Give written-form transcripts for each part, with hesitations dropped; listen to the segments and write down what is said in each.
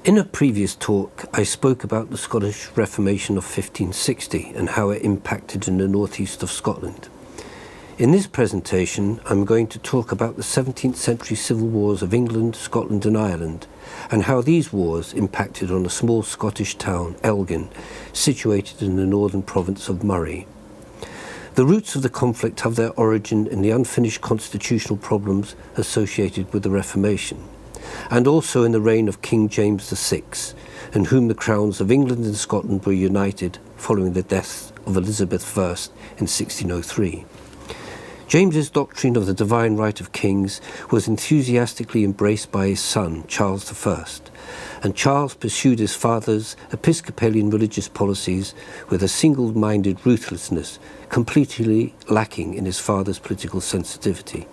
In a previous talk, I spoke about the Scottish Reformation of 1560 and how it impacted in the northeast of Scotland. In this presentation, I'm going to talk about the 17th century civil wars of England, Scotland and Ireland, and how these wars impacted on a small Scottish town, Elgin, situated in the northern province of Moray. The roots of the conflict have their origin in the unfinished constitutional problems associated with the Reformation, and also in the reign of King James VI, in whom the crowns of England and Scotland were united following the death of Elizabeth I in 1603. James's doctrine of the divine right of kings was enthusiastically embraced by his son, Charles I, and Charles pursued his father's Episcopalian religious policies with a single-minded ruthlessness completely lacking in his father's political sensitivity.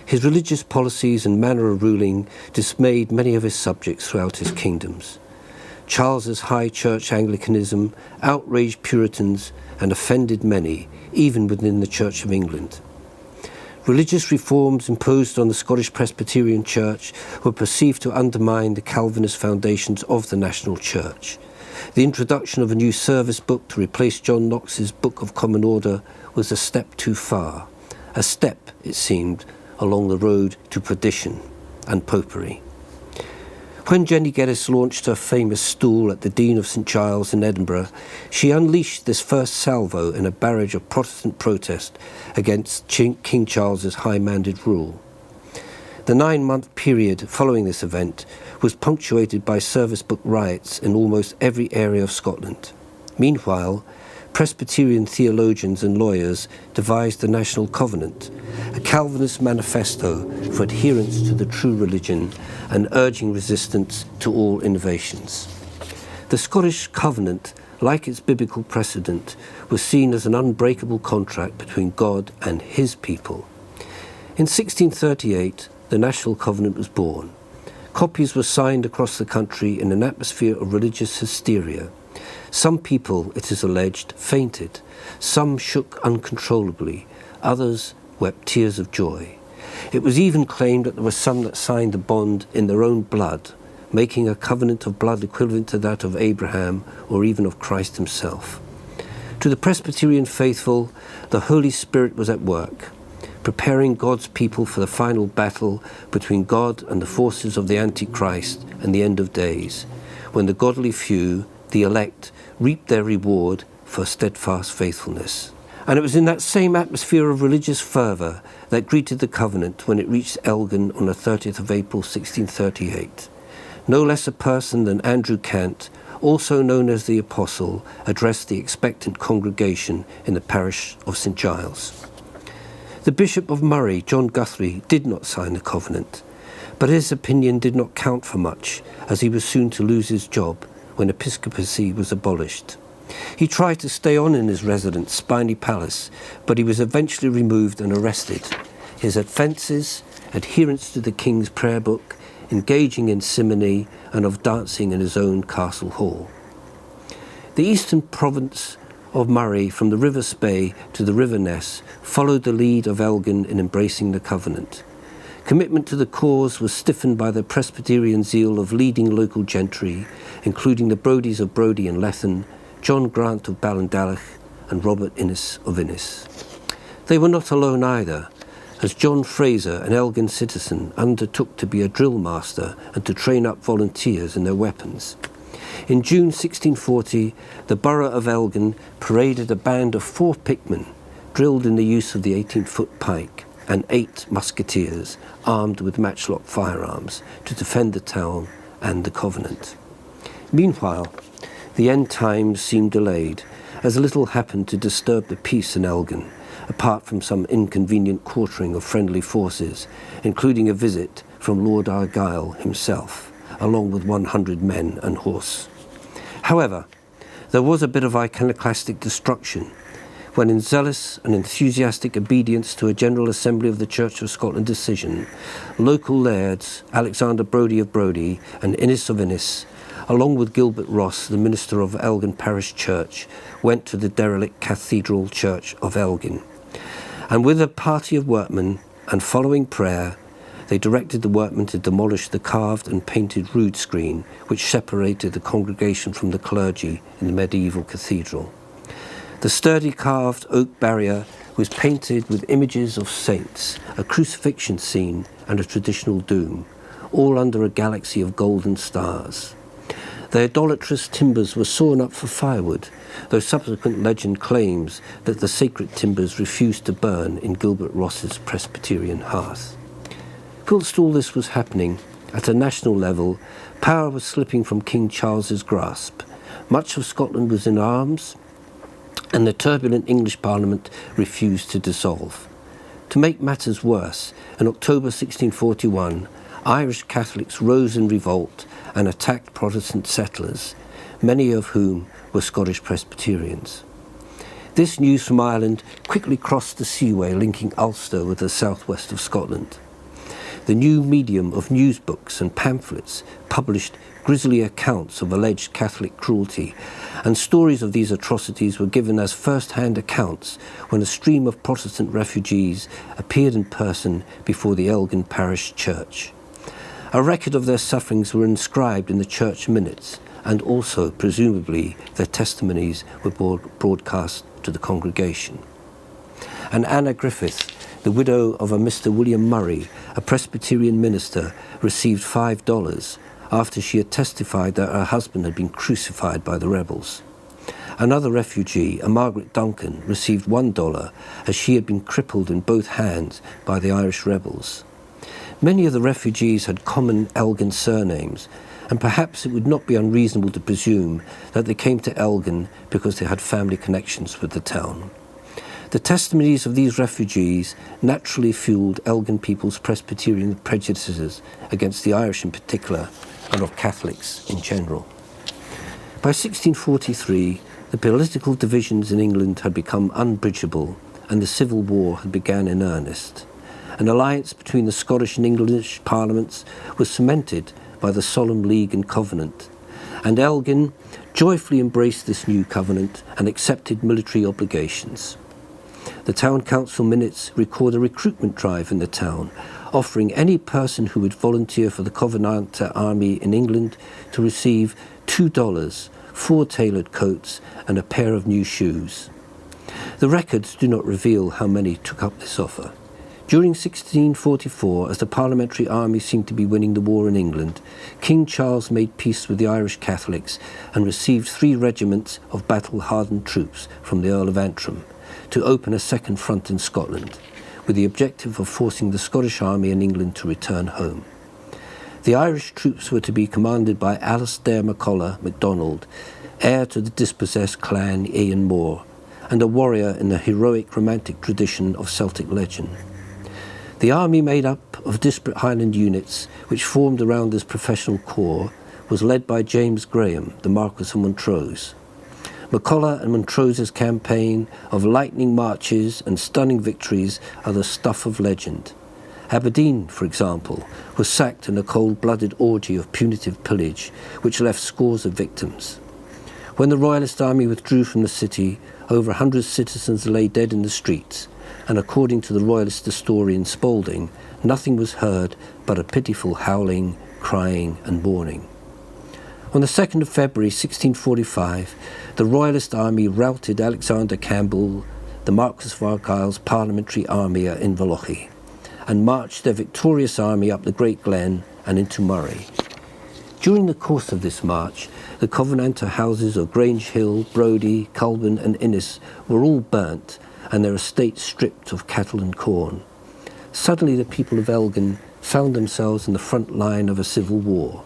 His religious policies and manner of ruling dismayed many of his subjects throughout his kingdoms. Charles's high church Anglicanism outraged Puritans and offended many, even within the Church of England. Religious reforms imposed on the Scottish Presbyterian Church were perceived to undermine the Calvinist foundations of the national church. The introduction of a new service book to replace John Knox's Book of Common Order was a step too far, a step, it seemed, along the road to perdition and popery. When Jenny Geddes launched her famous stool at the Dean of St Giles in Edinburgh, she unleashed this first salvo in a barrage of Protestant protest against King Charles's high-minded rule. The 9-month period following this event was punctuated by service book riots in almost every area of Scotland. Meanwhile, Presbyterian theologians and lawyers devised the National Covenant, a Calvinist manifesto for adherence to the true religion and urging resistance to all innovations. The Scottish Covenant, like its biblical precedent, was seen as an unbreakable contract between God and his people. In 1638, the National Covenant was born. Copies were signed across the country in an atmosphere of religious hysteria. Some people, it is alleged, fainted. Some shook uncontrollably. Others wept tears of joy. It was even claimed that there were some that signed the bond in their own blood, making a covenant of blood equivalent to that of Abraham or even of Christ himself. To the Presbyterian faithful, the Holy Spirit was at work, preparing God's people for the final battle between God and the forces of the Antichrist and the end of days, when the godly few, the elect, reaped their reward for steadfast faithfulness. And it was in that same atmosphere of religious fervour that greeted the covenant when it reached Elgin on the 30th of April 1638. No less a person than Andrew Cant, also known as the Apostle, addressed the expectant congregation in the parish of St Giles. The Bishop of Moray, John Guthrie, did not sign the covenant, but his opinion did not count for much, as he was soon to lose his job when episcopacy was abolished. He tried to stay on in his residence, Spiny Palace, but he was eventually removed and arrested. His offences, adherence to the King's prayer book, engaging in simony, and of dancing in his own castle hall. The eastern province of Moray, from the River Spey to the River Ness, followed the lead of Elgin in embracing the covenant. Commitment to the cause was stiffened by the Presbyterian zeal of leading local gentry, including the Brodies of Brodie and Lethen, John Grant of Ballindalloch, and Robert Innes of Innes. They were not alone either, as John Fraser, an Elgin citizen, undertook to be a drill master and to train up volunteers in their weapons. In June 1640, the borough of Elgin paraded a band of 4 pickmen, drilled in the use of the 18-foot pike, and 8 musketeers, armed with matchlock firearms, to defend the town and the covenant. Meanwhile, the end times seemed delayed, as little happened to disturb the peace in Elgin, apart from some inconvenient quartering of friendly forces, including a visit from Lord Argyll himself, along with 100 men and horse. However, there was a bit of iconoclastic destruction when, in zealous and enthusiastic obedience to a General Assembly of the Church of Scotland decision, local lairds, Alexander Brodie of Brodie and Innes of Innes, along with Gilbert Ross, the minister of Elgin Parish Church, went to the derelict Cathedral Church of Elgin. And with a party of workmen and following prayer, they directed the workmen to demolish the carved and painted rood screen which separated the congregation from the clergy in the medieval cathedral. The sturdy carved oak barrier was painted with images of saints, a crucifixion scene and a traditional doom, all under a galaxy of golden stars. The idolatrous timbers were sawn up for firewood, though subsequent legend claims that the sacred timbers refused to burn in Gilbert Ross's Presbyterian hearth. Whilst all this was happening, at a national level, power was slipping from King Charles's grasp. Much of Scotland was in arms, and the turbulent English Parliament refused to dissolve. To make matters worse, in October 1641, Irish Catholics rose in revolt and attacked Protestant settlers, many of whom were Scottish Presbyterians. This news from Ireland quickly crossed the seaway linking Ulster with the southwest of Scotland. The new medium of news books and pamphlets published grisly accounts of alleged Catholic cruelty, and stories of these atrocities were given as first-hand accounts when a stream of Protestant refugees appeared in person before the Elgin parish church. A record of their sufferings were inscribed in the church minutes, and also, presumably, their testimonies were broadcast to the congregation. And Anna Griffith, the widow of a Mr. William Murray, a Presbyterian minister, received $5 after she had testified that her husband had been crucified by the rebels. Another refugee, a Margaret Duncan, received $1 as she had been crippled in both hands by the Irish rebels. Many of the refugees had common Elgin surnames, and perhaps it would not be unreasonable to presume that they came to Elgin because they had family connections with the town. The testimonies of these refugees naturally fueled Elgin people's Presbyterian prejudices against the Irish in particular, and of Catholics in general. By 1643, the political divisions in England had become unbridgeable, and the Civil War had begun in earnest. An alliance between the Scottish and English parliaments was cemented by the Solemn League and Covenant, and Elgin joyfully embraced this new covenant and accepted military obligations. The town council minutes record a recruitment drive in the town, offering any person who would volunteer for the Covenanter army in England to receive $2, 4 tailored coats, and a pair of new shoes. The records do not reveal how many took up this offer. During 1644, as the Parliamentary army seemed to be winning the war in England, King Charles made peace with the Irish Catholics and received 3 regiments of battle-hardened troops from the Earl of Antrim to open a second front in Scotland, with the objective of forcing the Scottish army in England to return home. The Irish troops were to be commanded by Alister MacDonald, heir to the dispossessed clan Ian Moore, and a warrior in the heroic romantic tradition of Celtic legend. The army, made up of disparate Highland units which formed around this professional corps, was led by James Graham, the Marquess of Montrose. MacColla and Montrose's campaign of lightning marches and stunning victories are the stuff of legend. Aberdeen, for example, was sacked in a cold-blooded orgy of punitive pillage, which left scores of victims. When the Royalist army withdrew from the city, over 100 citizens lay dead in the streets, and according to the Royalist historian Spalding, nothing was heard but a pitiful howling, crying and mourning. On the 2nd of February 1645, the Royalist army routed Alexander Campbell, the Marquess of Argyll's Parliamentary army at Inverlochy, and marched their victorious army up the Great Glen and into Murray. During the course of this march, the Covenanter houses of Grange Hill, Brodie, Culbin and Innis were all burnt and their estates stripped of cattle and corn. Suddenly the people of Elgin found themselves in the front line of a civil war.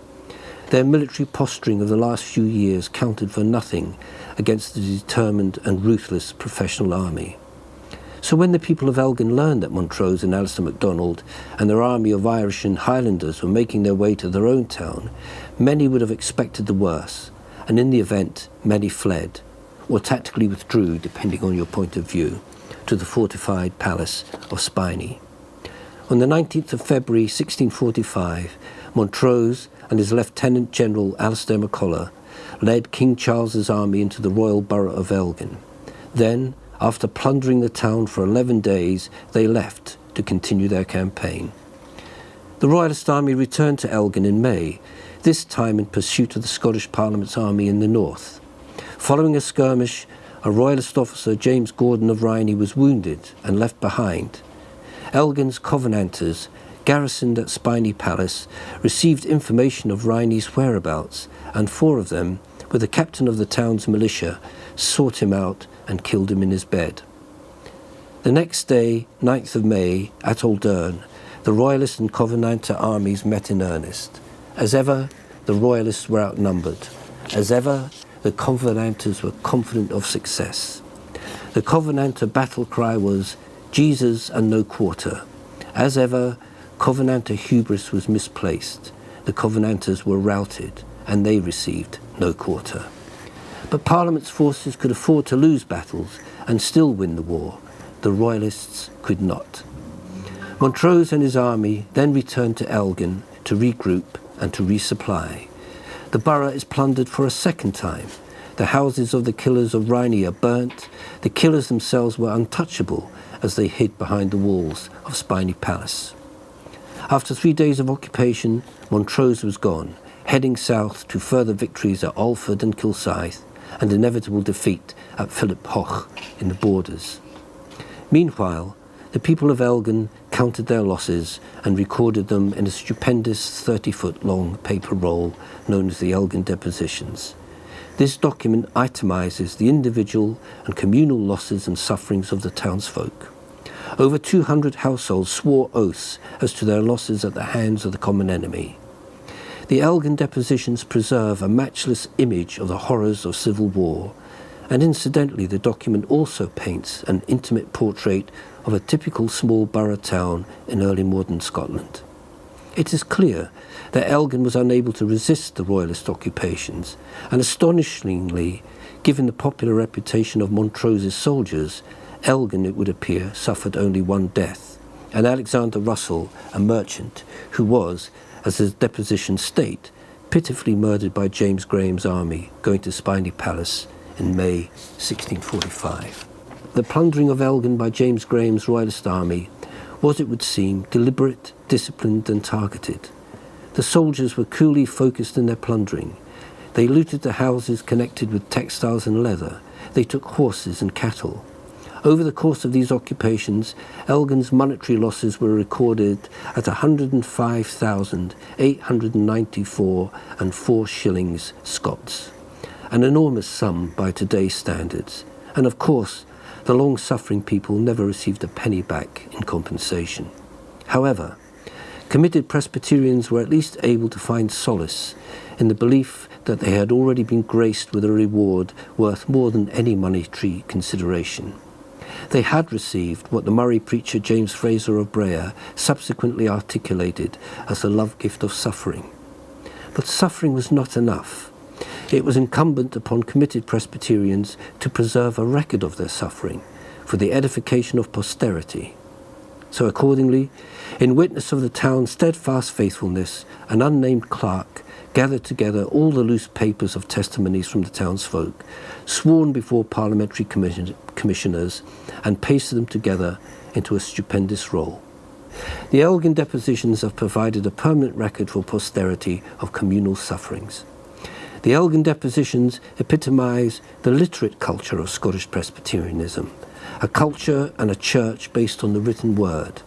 Their military posturing of the last few years counted for nothing against the determined and ruthless professional army. So when the people of Elgin learned that Montrose and Alister MacDonald and their army of Irish and Highlanders were making their way to their own town, many would have expected the worst, and in the event, many fled, or tactically withdrew, depending on your point of view, to the fortified palace of Spiney. On the 19th of February 1645, Montrose and his Lieutenant General Alister MacColla led King Charles's army into the royal borough of Elgin. Then, after plundering the town for 11 days, they left to continue their campaign. The Royalist army returned to Elgin in May, this time in pursuit of the Scottish Parliament's army in the north. Following a skirmish, a Royalist officer, James Gordon of Rhynie, was wounded and left behind. Elgin's Covenanters, garrisoned at Spiney Palace, received information of Rhynie's whereabouts, and 4 of them, with the captain of the town's militia, sought him out and killed him in his bed. The next day, 9th of May, at Aldern, the Royalist and Covenanter armies met in earnest. As ever, the Royalists were outnumbered. As ever, the Covenanters were confident of success. The Covenanter battle cry was, "Jesus and no quarter." As ever, Covenanter hubris was misplaced. The Covenanters were routed, and they received no quarter. But Parliament's forces could afford to lose battles and still win the war. The Royalists could not. Montrose and his army then returned to Elgin to regroup and to resupply. The borough is plundered for a second time. The houses of the killers of Rhynie are burnt. The killers themselves were untouchable as they hid behind the walls of Spiney Palace. After 3 days of occupation, Montrose was gone, heading south to further victories at Alford and Kilsyth, and inevitable defeat at Philip Hoch in the Borders. Meanwhile, the people of Elgin counted their losses and recorded them in a stupendous 30-foot-long paper roll known as the Elgin Depositions. This document itemizes the individual and communal losses and sufferings of the townsfolk. Over 200 households swore oaths as to their losses at the hands of the common enemy. The Elgin Depositions preserve a matchless image of the horrors of civil war, and incidentally the document also paints an intimate portrait of a typical small borough town in early modern Scotland. It is clear that Elgin was unable to resist the Royalist occupations, and astonishingly, given the popular reputation of Montrose's soldiers, Elgin, it would appear, suffered only 1 death, and Alexander Russell, a merchant, who was, as his depositions state, pitifully murdered by James Graham's army going to Spiney Palace in May 1645. The plundering of Elgin by James Graham's Royalist army was, it would seem, deliberate, disciplined and targeted. The soldiers were coolly focused in their plundering. They looted the houses connected with textiles and leather. They took horses and cattle. Over the course of these occupations, Elgin's monetary losses were recorded at 105,894 and 4 shillings Scots, an enormous sum by today's standards, and of course, the long-suffering people never received a penny back in compensation. However, committed Presbyterians were at least able to find solace in the belief that they had already been graced with a reward worth more than any monetary consideration. They had received what the Murray preacher James Fraser of Brea subsequently articulated as the love gift of suffering. But suffering was not enough. It was incumbent upon committed Presbyterians to preserve a record of their suffering for the edification of posterity. So accordingly, in witness of the town's steadfast faithfulness, an unnamed clerk gathered together all the loose papers of testimonies from the townsfolk, sworn before parliamentary commissioners, and pasted them together into a stupendous roll. The Elgin Depositions have provided a permanent record for posterity of communal sufferings. The Elgin Depositions epitomise the literate culture of Scottish Presbyterianism, a culture and a church based on the written word.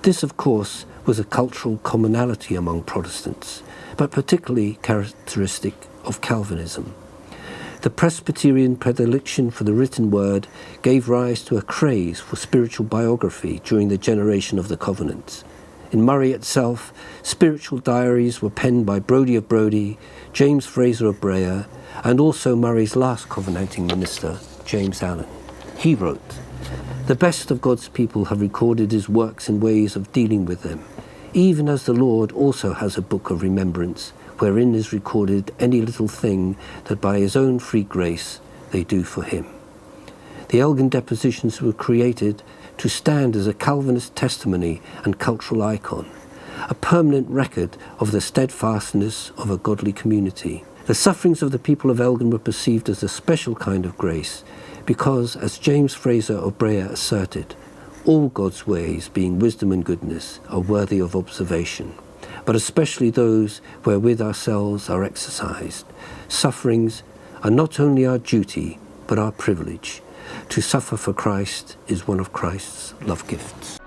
This, of course, was a cultural commonality among Protestants, but particularly characteristic of Calvinism. The Presbyterian predilection for the written word gave rise to a craze for spiritual biography during the generation of the Covenants. In Murray itself, spiritual diaries were penned by Brodie of Brodie, James Fraser of Brea, and also Murray's last covenanting minister, James Allen. He wrote, "The best of God's people have recorded his works and ways of dealing with them, even as the Lord also has a book of remembrance, wherein is recorded any little thing that by his own free grace they do for him." The Elgin Depositions were created to stand as a Calvinist testimony and cultural icon, a permanent record of the steadfastness of a godly community. The sufferings of the people of Elgin were perceived as a special kind of grace because, as James Fraser of Brea asserted, All God's ways, being wisdom and goodness, are worthy of observation, but especially those wherewith ourselves are exercised. Sufferings are not only our duty, but our privilege. To suffer for Christ is one of Christ's love gifts.